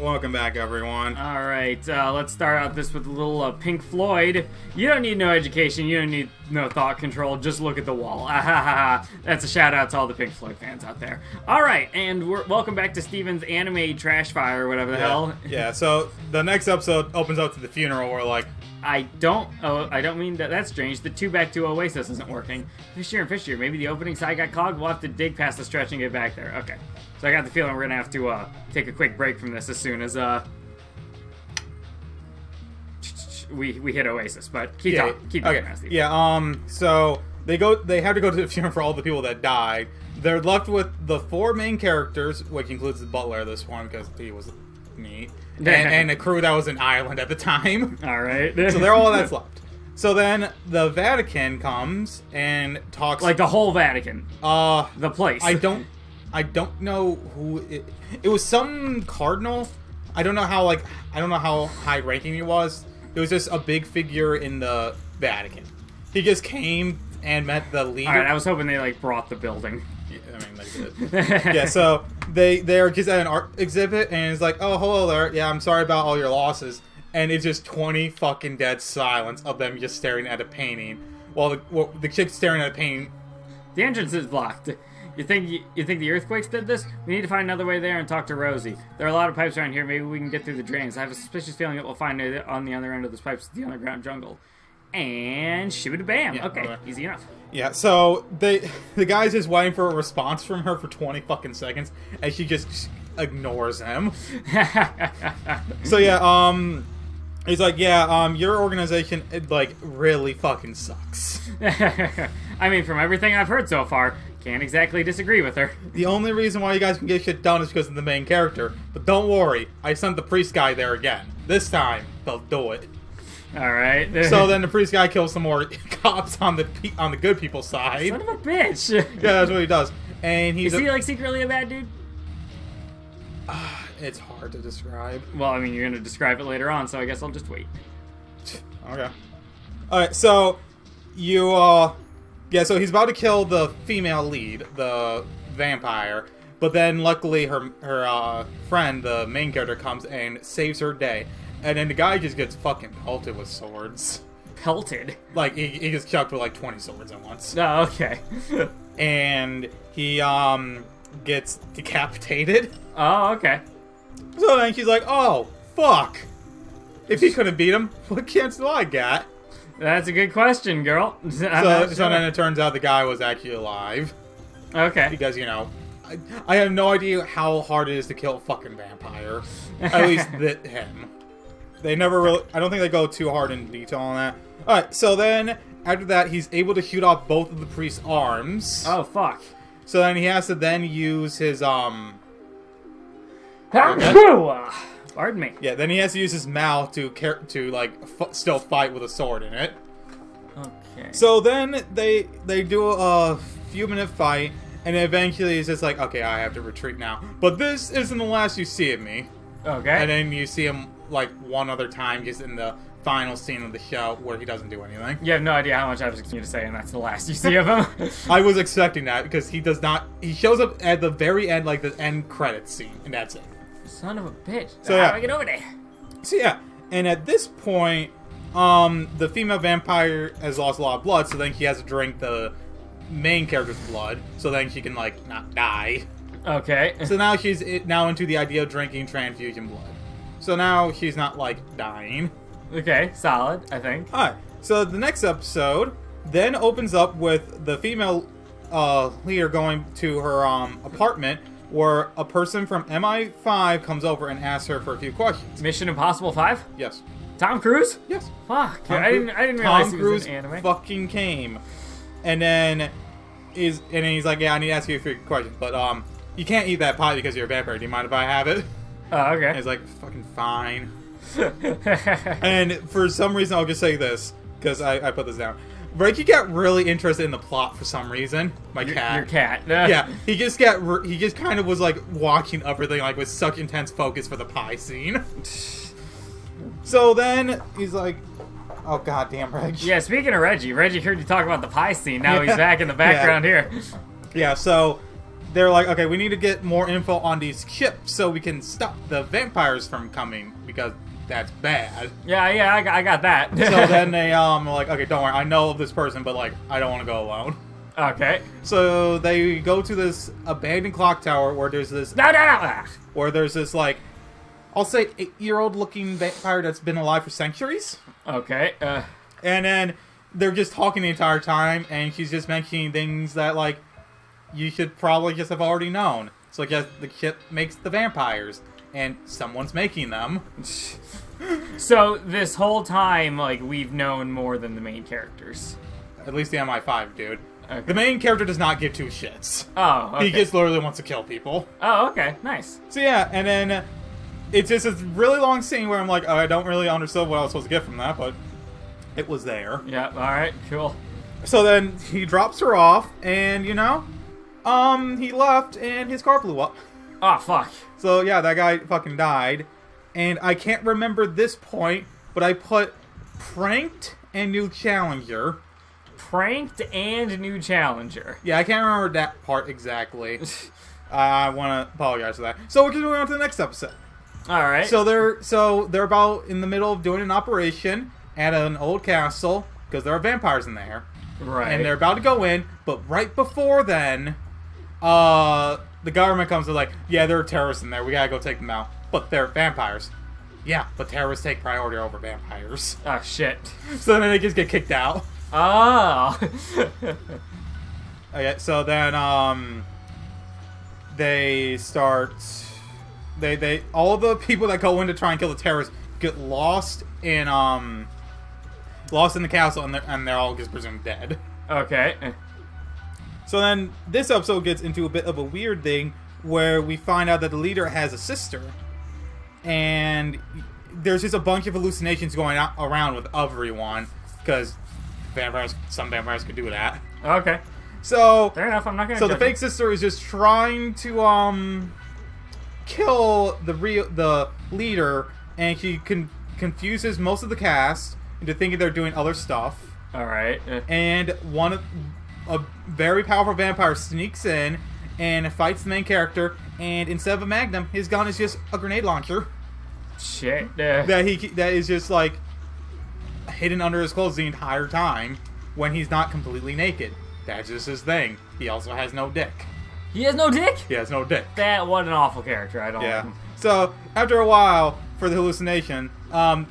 Welcome back, everyone. All right, let's start out this with a little Pink Floyd. You don't need no education. You don't need no thought control. Just look at the wall. That's a shout out to all the Pink Floyd fans out there. All right, and welcome back to Steven's anime trash fire or whatever the hell. Yeah. So the next episode opens up to the funeral where I don't mean that. That's strange. The 2 back to Oasis isn't working. Fishier. Maybe the opening side got clogged. We'll have to dig past the stretch and get back there. Okay. So I got the feeling we're gonna have to take a quick break from this as soon as we hit Oasis. But keep talking, Steve. Yeah. So they have to go to the funeral for all the people that died. They're left with the 4 main characters, which includes the butler. This one because he was neat, and a crew that was an island at the time. All right. So they're all that's left. So then the Vatican comes and talks like the whole Vatican. The place. I don't know who it was. Some cardinal. I don't know how high ranking he was. It was just a big figure in the Vatican. He just came and met the leader. All right, I was hoping they brought the building. Yeah, I mean, they did. Yeah, so they're just at an art exhibit and it's like, oh, hello there. Yeah, I'm sorry about all your losses. And it's just 20 fucking dead silence of them just staring at a painting while the chick's staring at a painting. The entrance is blocked. You think the earthquakes did this? We need to find another way there and talk to Rosie. There are a lot of pipes around here. Maybe we can get through the drains. I have a suspicious feeling that we'll find it on the other end of those pipes, the underground jungle. And shibba-bam. Yeah, okay, easy enough. Yeah, so the guy's just waiting for a response from her for 20 fucking seconds, and she just ignores him. So yeah, he's like, yeah, your organization, really fucking sucks. I mean, from everything I've heard so far, can't exactly disagree with her. The only reason why you guys can get shit done is because of the main character. But don't worry, I sent the priest guy there again. This time, they'll do it. Alright. So then the priest guy kills some more cops on the good people's side. Son of a bitch! Yeah, that's what he does. And is he, secretly a bad dude? It's hard to describe. Well, I mean, you're gonna describe it later on, so I guess I'll just wait. Okay. Alright, so so he's about to kill the female lead, the vampire, but then luckily her friend, the main character, comes and saves her day. And then the guy just gets fucking pelted with swords. Pelted? He gets chucked with 20 swords at once. Oh, okay. And he gets decapitated. Oh, okay. So then she's like, oh, fuck. If he couldn't beat him, what chance do I got? That's a good question, girl. So then it turns out the guy was actually alive. Okay. Because, I have no idea how hard it is to kill a fucking vampire. At least him. They never really... I don't think they go too hard in detail on that. Alright, so then, after that, he's able to shoot off both of the priest's arms. Oh, fuck. So then he has to then use his, Pardon me. Yeah, then he has to use his mouth to still fight with a sword in it. Okay. So then they do a few-minute fight, and eventually it's just like, okay, I have to retreat now. But this isn't the last you see of me. Okay. And then you see him, one other time, just in the final scene of the show, where he doesn't do anything. You have no idea how much I was expecting you to say, and that's the last you see of him. I was expecting that, because he does not... He shows up at the very end, the end credits scene, and that's it. Son of a bitch. So how do I get over there? So yeah, and at this point, the female vampire has lost a lot of blood, so then she has to drink the main character's blood, so then she can, not die. Okay. So now she's now into the idea of drinking transfusion blood. So now she's not, dying. Okay, solid, I think. Alright, so the next episode then opens up with the female leader going to her apartment, where a person from MI5 comes over and asks her for a few questions. Mission Impossible 5? Yes. Tom Cruise? Yes. Fuck. I didn't realize Tom he was Cruise in anime. fucking came. And then he's like, yeah, I need to ask you a few questions, but you can't eat that pie because you're a vampire. Do you mind if I have it? Oh, okay. And he's like, fucking fine. And for some reason, I'll just say this, because I put this down. Reiki got really interested in the plot for some reason. My cat. Your cat. Yeah, he just kind of was watching everything with such intense focus for the pie scene. So then he's like, oh goddamn, Reggie. Yeah, speaking of Reggie heard you talk about the pie scene. Now he's back in the background here. Yeah, so they're like, okay, we need to get more info on these ships so we can stop the vampires from coming, because that's bad. Yeah, I got that. So then they are like, okay, don't worry, I know of this person, but like, I don't want to go alone. Okay. So they go to this abandoned clock tower where there's this where there's this like, I'll say 8-year-old looking vampire that's been alive for centuries. Okay. And then they're just talking the entire time, and she's just mentioning things that like you should probably just have already known. So like, yes, the ship makes the vampires, and someone's making them. So this whole time, like, we've known more than the main characters. At least the MI5 dude. Okay. The main character does not give 2 shits. Oh, okay. He just literally wants to kill people. Oh, okay. Nice. So yeah, and then it's just a really long scene where I'm like, oh, I don't really understand what I was supposed to get from that, but it was there. Yeah, alright, cool. So then he drops her off, and he left, and his car blew up. Oh, fuck. So yeah, that guy fucking died. And I can't remember this point, but I put pranked and new challenger. Pranked and new challenger. Yeah, I can't remember that part exactly. I want to apologize for that. So we're going on to the next episode. Alright. So they're about in the middle of doing an operation at an old castle, because there are vampires in there. Right. And they're about to go in, but right before then, the government comes to like, yeah, there are terrorists in there, we gotta go take them out. But they're vampires. Yeah, but terrorists take priority over vampires. Oh, shit. So then they just get kicked out. Oh. Okay, so then, they start... They all of the people that go in to try and kill the terrorists get lost in the castle, and they're all just presumed dead. Okay. So then this episode gets into a bit of a weird thing where we find out that the leader has a sister, and there's just a bunch of hallucinations going around with everyone, because some vampires could do that. Okay. So fair enough. I'm not gonna. So the fake sister is just trying to kill the leader, and she confuses most of the cast into thinking they're doing other stuff. All right. And a very powerful vampire sneaks in and fights the main character, and instead of a magnum, his gun is just a grenade launcher. Shit. That is just like hidden under his clothes the entire time when he's not completely naked. That's just his thing. He also has no dick. He has no dick? He has no dick. What an awful character. I don't like him. So, after a while, for the hallucination,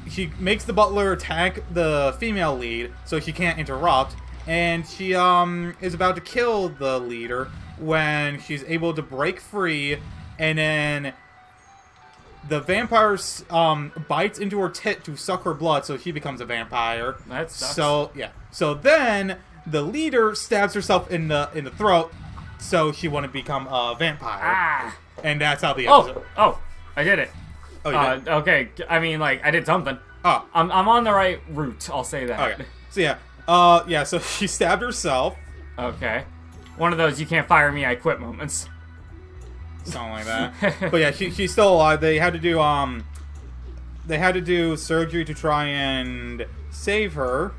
she makes the butler attack the female lead so she can't interrupt, and she is about to kill the leader when she's able to break free, and then the vampire bites into her tit to suck her blood, so she becomes a vampire. That sucks. So, yeah. So then, the leader stabs herself in the throat, so she wouldn't become a vampire. Ah. And that's how the episode... Oh, I did it. Oh, you did? Okay, I mean, like, I did something. Oh. I'm on the right route, I'll say that. Okay. So, yeah. So she stabbed herself. Okay. One of those you can't fire me, I quit moments. Something like that. But yeah, she's still alive. They had to do surgery to try and save her.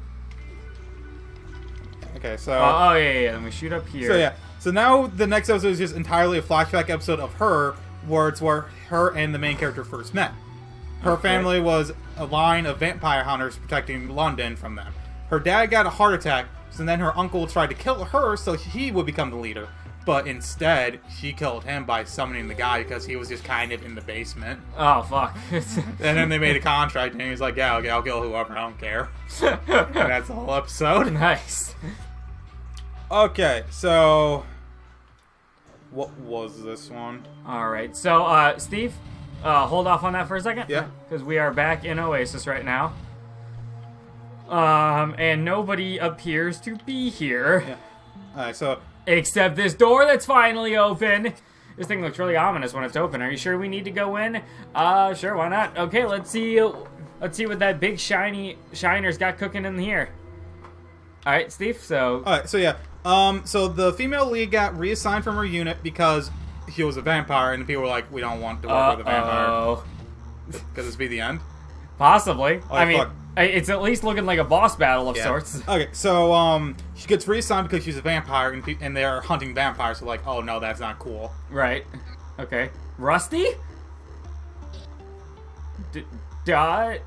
Okay, so... Oh, yeah. Then we shoot up here. So, yeah. So now the next episode is just entirely a flashback episode of her, where it's where her and the main character first met. Her family was a line of vampire hunters protecting London from them. Her dad got a heart attack, so then her uncle tried to kill her so he would become the leader. But instead, she killed him by summoning the guy because he was just kind of in the basement. Oh, fuck. And then they made a contract, and he's like, yeah, okay, I'll kill whoever, I don't care. And that's the whole episode. Nice. Okay, so... what was this one? Alright, so, Steve, hold off on that for a second. Yeah. Because we are back in Oasis right now. And nobody appears to be here. Yeah. Alright, so... except this door that's finally open. This thing looks really ominous when it's open. Are you sure we need to go in? Sure, why not? Okay, let's see what that big shiner's got cooking in here. Alright, Steve, so... Alright, so yeah. So the female lead got reassigned from her unit because he was a vampire, and people were like, we don't want to work with a vampire. Could this be the end? Possibly. Oh, I mean, fuck. It's at least looking like a boss battle of Yeah. sorts. Okay, so she gets reassigned because she's a vampire, and they're hunting vampires. So like, oh no, that's not cool. Right. Okay. Rusty? Dot?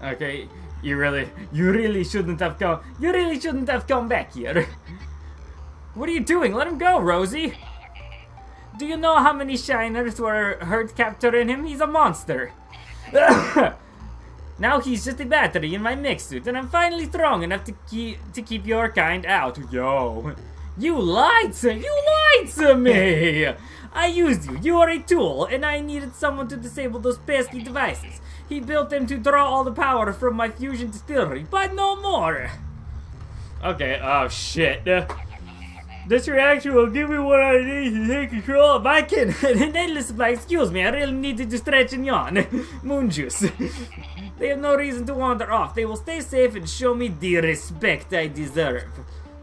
Okay. You really shouldn't have come. You really shouldn't have come back here. What are you doing? Let him go, Rosie. Do you know how many shiners were hurt capturing him? He's a monster. Now he's just a battery in my mech suit, and I'm finally strong enough to keep your kind out. Yo, you lied to me. I used you. You are a tool, and I needed someone to disable those pesky devices. He built them to draw all the power from my fusion distillery, but no more. Okay. Oh shit. This reaction will give me what I need to take control of my kid. An endless supply. Excuse me, I really needed to stretch and yawn. Moon juice. They have no reason to wander off. They will stay safe and show me the respect I deserve.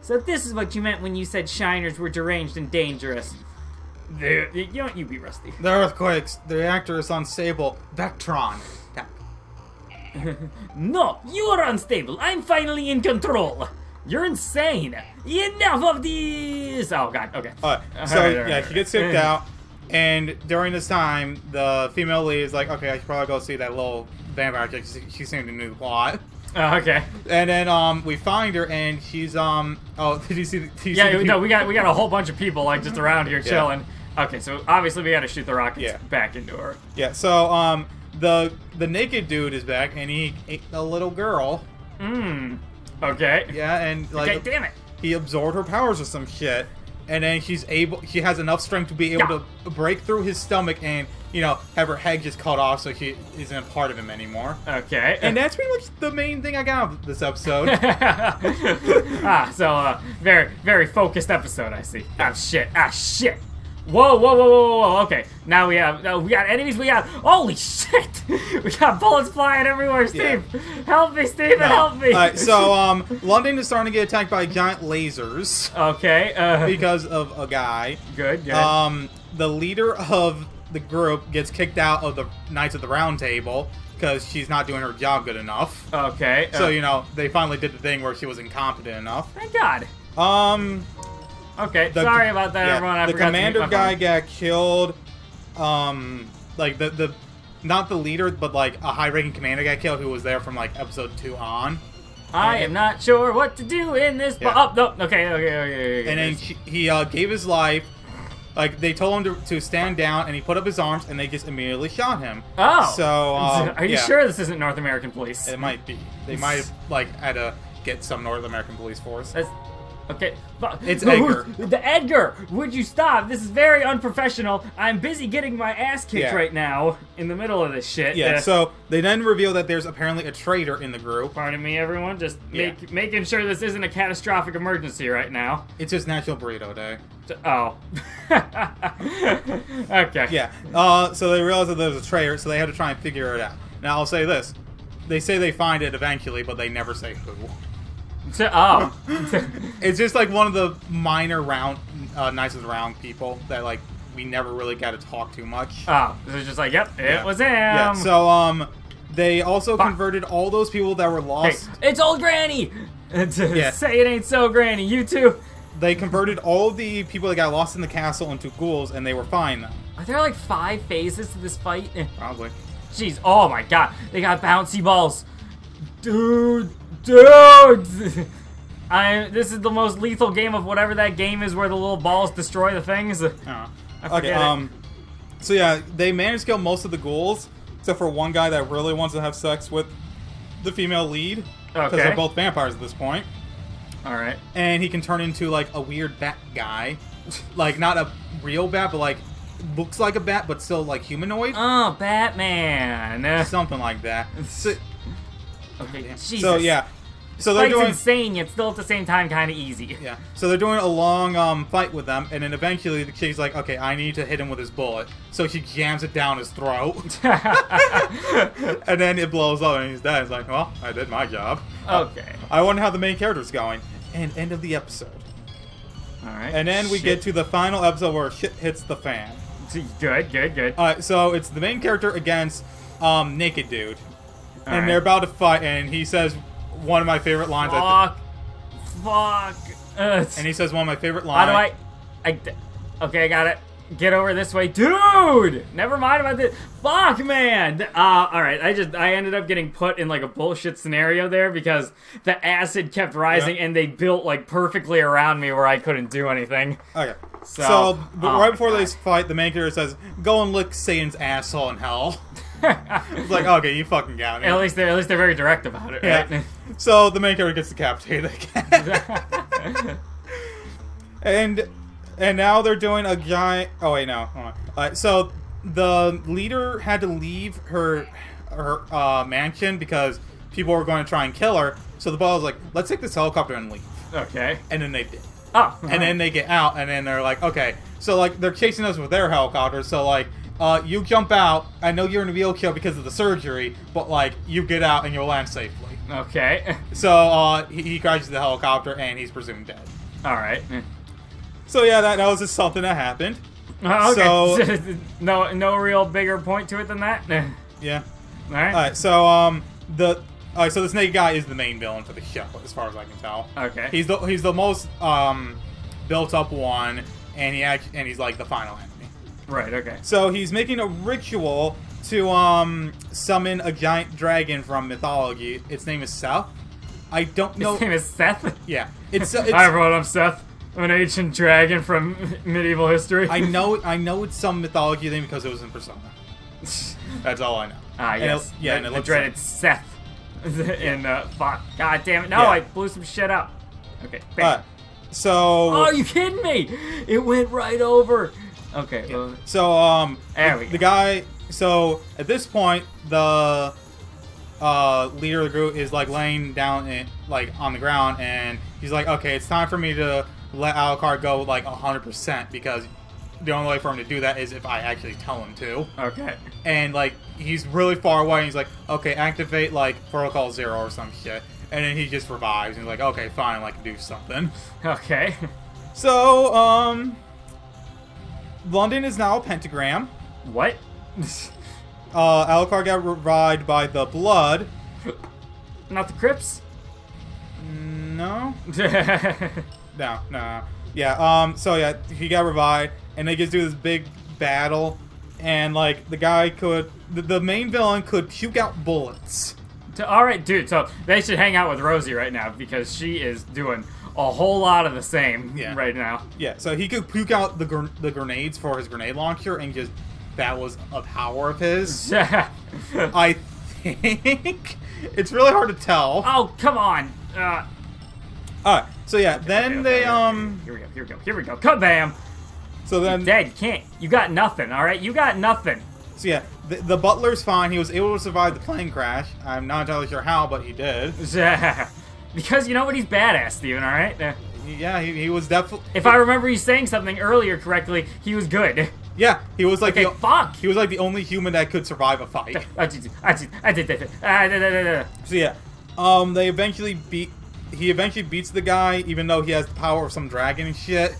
So this is what you meant when you said shiners were deranged and dangerous. You be Rusty. The earthquakes. The reactor is unstable. Vectron. No, you are unstable. I'm finally in control. You're insane. Enough of these. Oh god. Okay. So she gets kicked out, and during this time, the female lead is like, "Okay, I should probably go see that little vampire chick. She seemed to know the plot." Okay. And then we find her, and she's Oh, did you see? We got a whole bunch of people like just around here chilling. Okay, so obviously we got to shoot the rockets back into her. Yeah. So the naked dude is back, and he ate a little girl. Okay. Yeah, and like, okay, damn it. He absorbed her powers or some shit, and then she has enough strength to be able to break through his stomach and, have her head just cut off so she isn't a part of him anymore. Okay. And that's pretty much the main thing I got of this episode. So very, very focused episode, I see. Shit. Whoa. Okay, now we got enemies. Holy shit! We got bullets flying everywhere, Steve. Yeah. Help me, Steve, help me. Alright, so London is starting to get attacked by giant lasers. Okay. Because of a guy. Good. The leader of the group gets kicked out of the Knights of the Round Table because she's not doing her job good enough. Okay. So they finally did the thing where she was incompetent enough. Thank God. Okay, sorry about that, everyone. I the forgot commander guy got killed. Like the not the leader, but like a high-ranking commander got killed who was there from like episode 2 on. I am not sure what to do in this. Oh no. Okay. And then he gave his life. Like they told him to stand down, and he put up his arms, and they just immediately shot him. Oh. So are you sure this isn't North American police? It might be. They might have had to get some North American police force. Okay. It's Edgar. Edgar, would you stop? This is very unprofessional. I'm busy getting my ass kicked right now in the middle of this shit. Yeah, so they then reveal that there's apparently a traitor in the group. Pardon me, everyone. Just making sure this isn't a catastrophic emergency right now. It's just National Burrito Day. Oh. Okay. Yeah. So they realized that there's a traitor, so they had to try and figure it out. Now, I'll say this. They say they find it eventually, but they never say who. It's just like one of the minor Knights of the Round people that like we never really got to talk too much. Oh, it's just like, yep, it was him. Yeah. So they also converted all those people that were lost. Hey, it's old Granny. Say it ain't so, Granny. You too. They converted all of the people that got lost in the castle into ghouls, and they were fine then. Are there like 5 phases to this fight? Probably. Jeez. Oh my God. They got bouncy balls, dude. This is the most lethal game of whatever that game is where the little balls destroy the things. I forget it. So yeah, they managed to kill most of the ghouls, except for one guy that really wants to have sex with the female lead. Because they're both vampires at this point. Alright. And he can turn into like a weird bat guy. Like not a real bat, but like looks like a bat, but still like humanoid. Oh, Batman. Something like that. Okay, Jesus. So yeah, so they're doing insane, yet still at the same time kind of easy. Yeah. So they're doing a long fight with them, and then eventually she's like, "Okay, I need to hit him with his bullet." So she jams it down his throat, and then it blows up, and he's dead. It's like, "Well, I did my job." Okay. I wonder how the main character's going. And end of the episode. All right. And then we get to the final episode where shit hits the fan. Good. All right. So it's the main character against Naked Dude. and they're about to fight, and he says one of my favorite lines. Fuck. And he says one of my favorite lines. How do okay, I got it. Get over this way, dude. Never mind about this. Fuck, man. All right. I ended up getting put in like a bullshit scenario there because the acid kept rising and they built like perfectly around me where I couldn't do anything. Okay. So right before they fight, the main character says, "Go and lick Satan's asshole in hell." It's like, okay, you fucking got me. At least they're very direct about it, right? Yeah. So the main character gets decapitated again. And now they're doing a giant... Oh, wait, no. Hold on. So the leader had to leave her mansion because people were going to try and kill her. So the boss was like, let's take this helicopter and leave. Okay. And then they did. Oh. And then they get out, and then they're like, okay. So, like, they're chasing us with their helicopter. So, like, you jump out. I know you're in a wheelchair because of the surgery, but, like, you get out and you'll land safely. Okay. So, he crashes the helicopter, and he's presumed dead. All right. So yeah, that was just something that happened. Okay. So no real bigger point to it than that. Yeah. All right. All right. So so this naked guy is the main villain for the show, as far as I can tell. Okay. He's the most built up one, and he's like the final enemy. Right. Okay. So he's making a ritual to summon a giant dragon from mythology. Its name is Seth. I don't know. His name is Seth. Yeah. It's Hi everyone, I'm Seth. I'm an ancient dragon from medieval history. I know it's some mythology thing because it was in Persona. That's all I know. Yes. And it the looks dreaded like Seth. In fuck. God damn it. No, Yeah. I blew some shit up. Okay. Bam. So. Oh, you kidding me? It went right over. Okay. Yeah. So there we go. The guy. So at this point, the leader of the group is like laying down on the ground, and he's like, okay, it's time for me to let Alucard go like 100% because the only way for him to do that is if I actually tell him to. Okay. And like he's really far away, and he's like, okay, activate like Protocol 0 or some shit, and then he just revives, and he's like, okay, fine, I can do something. Okay. So London is now a pentagram. What? Alucard got revived by the blood. Not the Crips? No. No. Yeah, so yeah, he got revived, and they just do this big battle, and like, the guy could, the main villain could puke out bullets. Alright, dude, so they should hang out with Rosie right now, because she is doing a whole lot of the same right now. Yeah, so he could puke out the grenades for his grenade launcher, and just, that was a power of his. I think, it's really hard to tell. Oh, come on! Alright, so yeah, then they, Here we go. Kabam! So then... You're dead, you can't. You got nothing, alright? You got nothing. So yeah, the butler's fine. He was able to survive the plane crash. I'm not entirely sure how, but he did. Because you know what? He's badass, Steven, alright? Yeah, he was definitely... If I remember you saying something earlier correctly, he was good. Yeah, he was like fuck! He was like the only human that could survive a fight. So yeah, they eventually he eventually beats the guy, even though he has the power of some dragon and shit.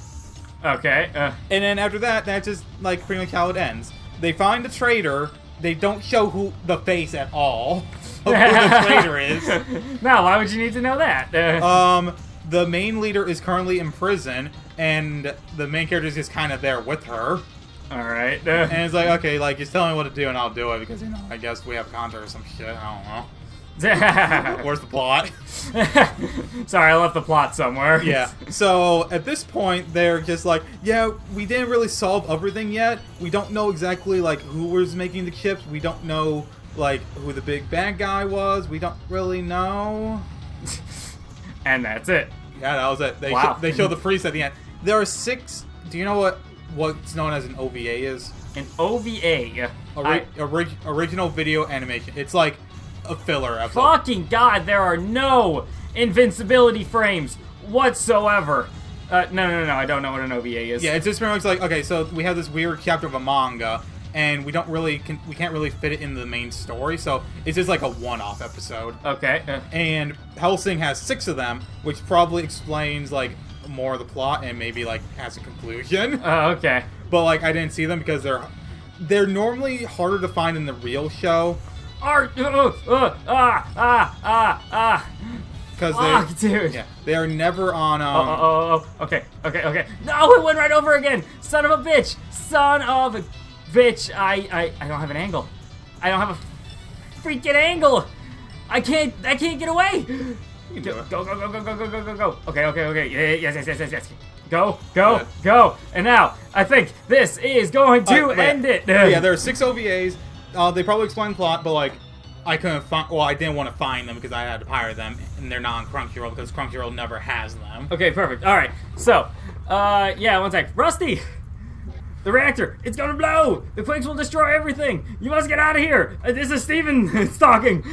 Okay. And then after that, that's just like pretty much how it ends. They find the traitor. They don't show the face at all of who the traitor is. Now, why would you need to know that? The main leader is currently in prison, and the main character is just kind of there with her. All right. And it's like, okay, like, just tell me what to do and I'll do it because, you know, I guess we have a contract or some shit. I don't know. Where's the plot? Sorry, I left the plot somewhere. Yeah. So, at this point, they're just like, yeah, we didn't really solve everything yet. We don't know exactly, like, who was making the chips. We don't know, like, who the big bad guy was. We don't really know. And that's it. Yeah, that was it. They show the priest at the end. There are 6... Do you know what's known as an OVA is? An OVA? Original video animation. It's like a filler episode. Fucking God, there are no invincibility frames whatsoever. No, I don't know what an OVA is. Yeah, it's just pretty much like, okay, so we have this weird chapter of a manga, and we can't really fit it into the main story, so it's just like a one-off episode. Okay. And Hellsing has 6 of them, which probably explains, like, more of the plot and maybe, like, has a conclusion. Oh, okay. But, like, I didn't see them because they're normally harder to find in the real show. Because dude. they are never on. Okay. No, it went right over again. Son of a bitch. I don't have an angle. I don't have a freaking angle. I can't get away. You can do it. Go. Okay. Yes. Go. And now, I think this is going to end it. Yeah, there are 6 OVAs. They probably explain plot, but, like, I couldn't find... Well, I didn't want to find them because I had to pirate them, and they're not on Crunchyroll because Crunchyroll never has them. Okay, perfect. All right. So, yeah, one sec. Rusty! The reactor, it's gonna blow! The quakes will destroy everything! You must get out of here! This is Steven talking!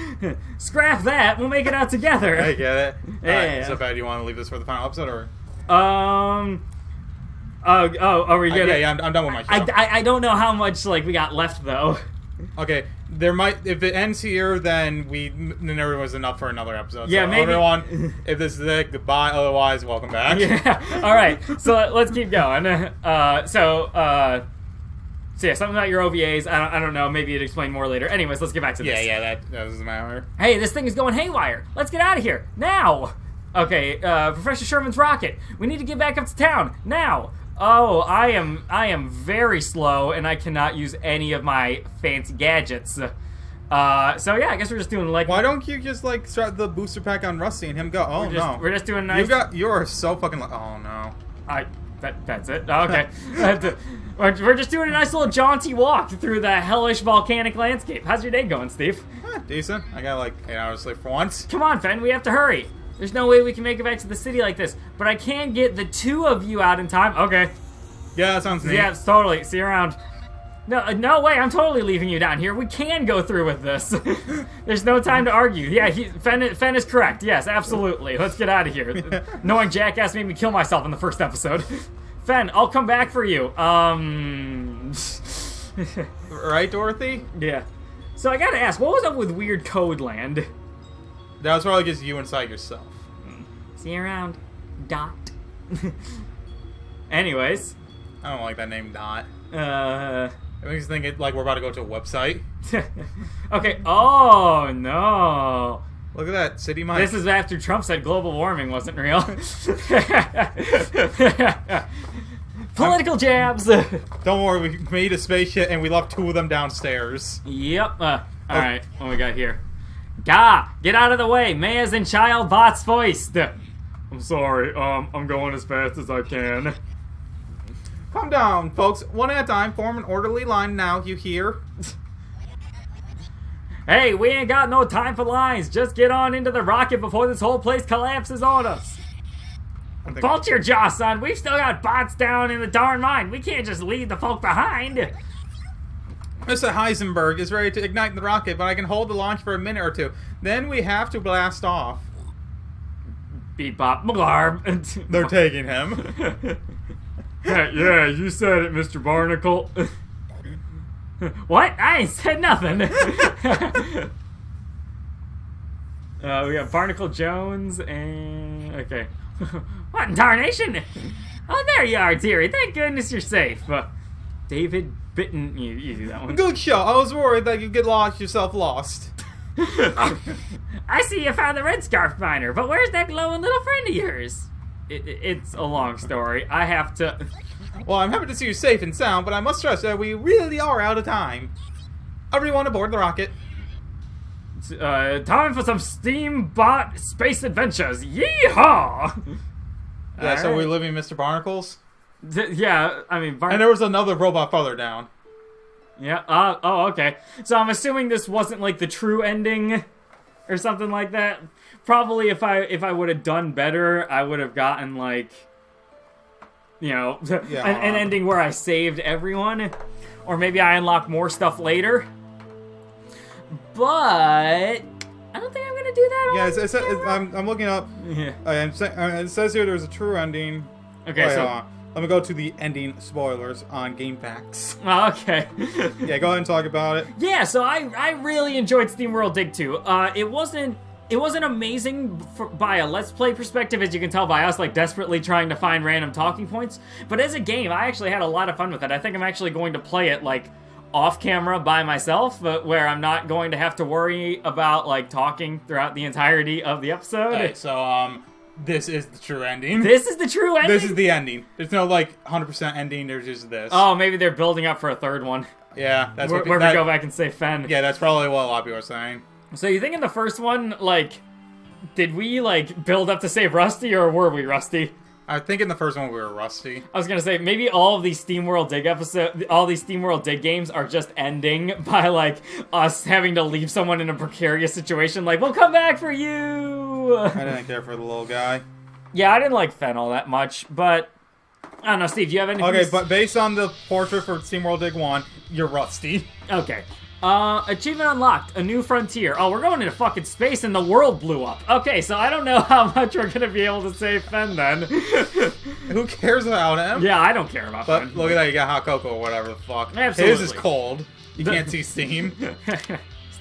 Scrap that, we'll make it out together! I get it. Yeah. Right, so, Pat, do you want to leave this for the final episode, or...? Are we good? Yeah, I'm done with my show. I don't know how much, like, we got left, though. Okay, there might... If it ends here, then there was enough for another episode. Yeah, so maybe... everyone, if this is it, goodbye. Otherwise, welcome back. Yeah, alright. So, let's keep going. So yeah, something about your OVAs. I don't know. Maybe you'd explain more later. Anyways, let's get back to this. Yeah, that doesn't matter. Hey, this thing is going haywire. Let's get out of here. Now! Okay, Professor Sherman's rocket. We need to get back up to town. Now! Oh, I am very slow, and I cannot use any of my fancy gadgets. So yeah, I guess we're just doing like... Why don't you just, like, start the booster pack on Rusty and him go, no. We're just doing nice... You're so fucking... Oh, no. That's it? Oh, okay. We're just doing a nice little jaunty walk through the hellish volcanic landscape. How's your day going, Steve? Decent. I got, like, 8 hours sleep for once. Come on, Fen, we have to hurry. There's no way we can make it back to the city like this, but I can get the 2 of you out in time. Okay. Yeah, that sounds neat. Yeah, totally. See you around. No way, I'm totally leaving you down here. We can go through with this. There's no time to argue. Yeah, Fen is correct. Yes, absolutely. Let's get out of here. Knowing jackass made me kill myself in the first episode. Fen, I'll come back for you. Right, Dorothy? Yeah. So I gotta ask, what was up with Weird Code Land? That was probably just you inside yourself. See you around. Dot. Anyways. I don't like that name, Dot. It It makes me think like we're about to go to a website. Okay. Oh, no. Look at that, City Mike. This is after Trump said global warming wasn't real. Political jabs. Don't worry, we made a spaceship and we left 2 of them downstairs. Yep. Alright, what we got here? Gah! Get out of the way! Maya's in child bot's voice! I'm sorry, I'm going as fast as I can. Calm down, folks. One at a time. Form an orderly line now, you hear? Hey, we ain't got no time for lines. Just get on into the rocket before this whole place collapses on us. Bolt your jaw, son. We've still got bots down in the darn mine. We can't just leave the folk behind. Mr. Heisenberg is ready to ignite the rocket, but I can hold the launch for a minute or 2. Then we have to blast off. Beep bop blarb. They're taking him. Yeah, you said it, Mr. Barnacle. What? I ain't said nothing. We got Barnacle Jones and... Okay. What in tarnation? Oh, there you are, dearie. Thank goodness you're safe. David Bitten... You do that one. Good show. I was worried that you'd get yourself lost. I see you found the red scarf miner, but where's that glowing little friend of yours? It's a long story. I have to... Well, I'm happy to see you safe and sound, but I must stress that we really are out of time. Everyone aboard the rocket. Time for some steambot space adventures. Yeehaw! Yeah, so we're living Mr. Barnacles? Yeah, I mean... And there was another robot farther down. Yeah, oh, okay. So I'm assuming this wasn't, like, the true ending or something like that. Probably if I would have done better, I would have gotten, like, you know, an ending where I saved everyone. Or maybe I unlocked more stuff later. But I don't think I'm going to do that. Yeah, I'm looking up. Yeah. It says here there's a true ending. Okay, let me go to the ending spoilers on Game Packs. Oh, okay. Yeah, go ahead and talk about it. Yeah, so I really enjoyed SteamWorld Dig 2. It wasn't amazing by a Let's Play perspective, as you can tell by us, like, desperately trying to find random talking points. But as a game, I actually had a lot of fun with it. I think I'm actually going to play it, like, off camera by myself, but where I'm not going to have to worry about like talking throughout the entirety of the episode. Alright, so this is the true ending. This is the true ending? This is the ending. There's no like 100% ending, there's just this. Oh, maybe they're building up for a third one. Yeah, that's where we go back and say Fen. Yeah, that's probably what a lot of people are saying. So you think in the first one, like, did we like build up to save Rusty, or were we Rusty? I think in the first one we were Rusty. I was gonna say, maybe all of these SteamWorld Dig all these SteamWorld Dig games are just ending by, like, us having to leave someone in a precarious situation, like, we'll come back for you! I didn't care for the little guy. Yeah, I didn't like Fen all that much, but, I don't know, Steve, do you have anything? Okay, but based on the portrait for SteamWorld Dig 1, you're Rusty. Okay. Achievement unlocked, a new frontier. Oh, we're going into fucking space and the world blew up. Okay, so I don't know how much we're gonna be able to save Fen then. Who cares about him? Yeah, I don't care about But Fen. look at that, you got hot cocoa or whatever the fuck. Absolutely. His is cold. You can't see steam.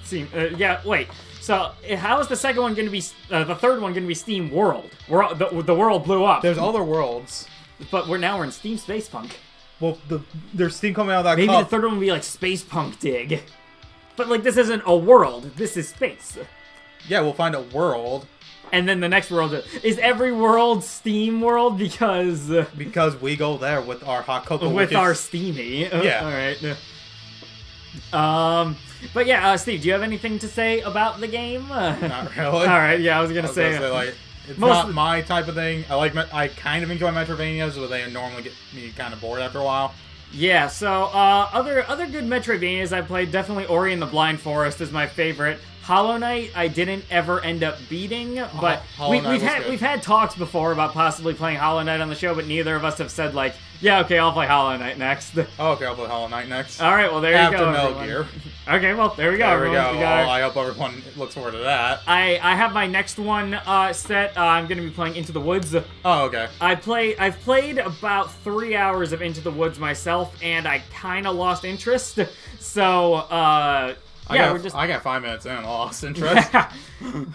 Steam. Yeah, wait. So, how is the second one gonna be, the third one gonna be Steam World? The world blew up. There's other worlds. But we're in Steam Space Punk. Well, there's steam coming out of that Maybe cup. the third one will be like Space Punk Dig. But, like, this isn't a world. This is space. Yeah, we'll find a world. And then the next world is every world Steam World because we go there with our hot cocoa. with our steamy. Yeah. All right. But yeah, Steve, do you have anything to say about the game? Not really. All right. Yeah, I was gonna say like, it's most not my type of thing. I kind of enjoy Metroidvanias, but they normally get me kind of bored after a while. Yeah, so other good Metroidvanias I played, definitely Ori and the Blind Forest is my favorite. Hollow Knight I didn't ever end up beating, but we've had talks before about possibly playing Hollow Knight on the show, but neither of us have said like, yeah, okay, I'll play Hollow Knight next. Oh, okay, I'll play Hollow Knight next. All right, well there you go. After Metal Gear. Okay, well there we go. There we go. Well, I hope everyone looks forward to that. I have my next one set. I'm gonna be playing Into the Woods. Oh, okay. I've played about 3 hours of Into the Woods myself, and I kind of lost interest. So, yeah, I got 5 minutes in, I lost interest.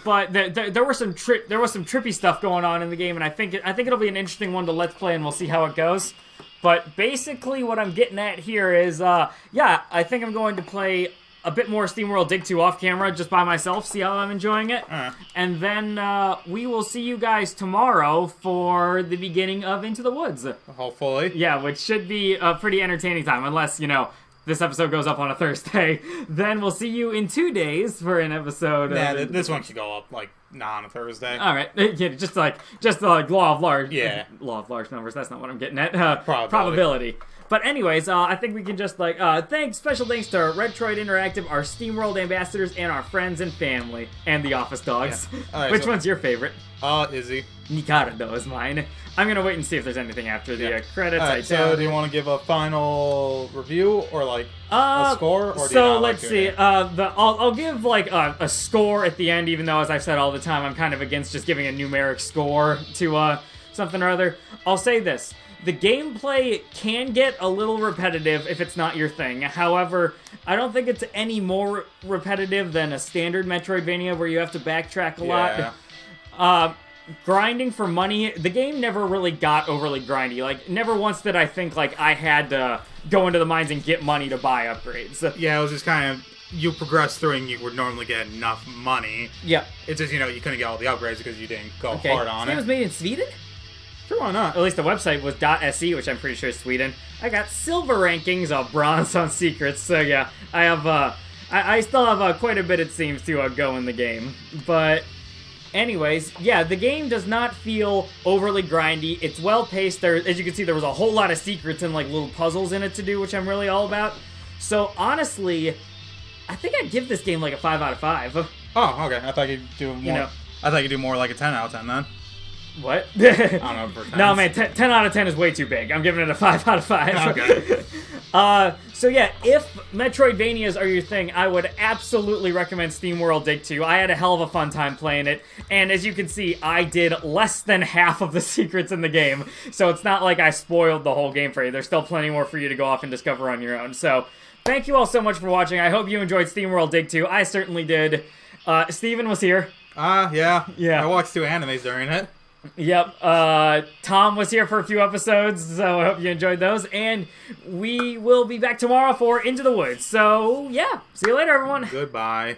But there was some trippy stuff going on in the game, and I think it'll be an interesting one to let's play, and we'll see how it goes. But basically, what I'm getting at here is, yeah, I think I'm going to play a bit more SteamWorld Dig 2 off camera, just by myself, see how I'm enjoying it. And then we will see you guys tomorrow for the beginning of Into the Woods. Hopefully. Yeah, which should be a pretty entertaining time, unless, you know, this episode goes up on a Thursday. Then we'll see you in 2 days for an episode. Yeah, this one should go up, like, not on a Thursday. All right, yeah, just like law of large. Yeah. Law of large numbers. That's not what I'm getting at. Probability. But anyways, I think we can just like special thanks to Retroid Interactive, our SteamWorld ambassadors, and our friends and family, and the office dogs. Yeah. All right, Which one's your favorite? Izzy. Nicardo is mine. I'm gonna wait and see if there's anything after the credits. All right, so do you want to give a final review or like a score? Or so let's see. I'll give like a score at the end, even though as I've said all the time, I'm kind of against just giving a numeric score to something or other. I'll say this. The gameplay can get a little repetitive if it's not your thing. However, I don't think it's any more repetitive than a standard Metroidvania where you have to backtrack a lot. Grinding for money, the game never really got overly grindy. Like, never once did I think, like, I had to go into the mines and get money to buy upgrades. Yeah, it was just kind of, you progress through and you would normally get enough money. Yeah. It's just, you know, you couldn't get all the upgrades because you didn't go hard on it. It was made in Sweden? Sure, why not? At least the website was .se, which I'm pretty sure is Sweden. I got silver rankings of bronze on secrets, so yeah, I have, I still have quite a bit, it seems, to go in the game. But anyways, yeah, the game does not feel overly grindy. It's well-paced. There, as you can see, there was a whole lot of secrets and, like, little puzzles in it to do, which I'm really all about. So, honestly, I think I'd give this game, like, a 5 out of 5. Oh, okay. I thought you'd do more. You know. I thought you'd do more like a 10 out of 10, then. What? I don't know for 10. No, man, 10 out of 10 is way too big. I'm giving it a 5 out of 5. Okay. So yeah, if Metroidvanias are your thing, I would absolutely recommend SteamWorld Dig 2. I had a hell of a fun time playing it, and as you can see, I did less than half of the secrets in the game, so it's not like I spoiled the whole game for you. There's still plenty more for you to go off and discover on your own. So, thank you all so much for watching. I hope you enjoyed SteamWorld Dig 2. I certainly did. Steven was here. Yeah. Yeah. I watched 2 animes during it. Yep. Tom was here for a few episodes, so I hope you enjoyed those. And we will be back tomorrow for Into the Woods. So, yeah. See you later, everyone. Goodbye.